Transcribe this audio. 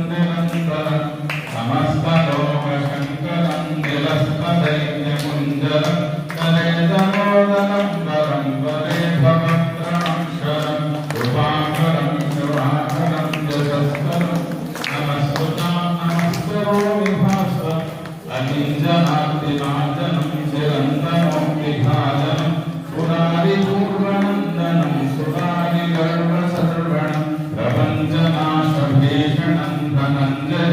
निरन्तरं समस्तलोकशङ्करं निलस्तदैन्यकुञ्जरं तरेदमोदनं वरं वरे भवत्रमं शरं कृपाकरं शुभाकरं यशस्करं नमस्कृतां नमस्करोमि भास्वरम् अनिञ्जनार्तिनाशनं चिरन्तनं विभाजनं पुरारिपूर्वनन्दनं सुरारिगर्वसर्वणं प्रपञ्चनाशभीषणं धनञ्जय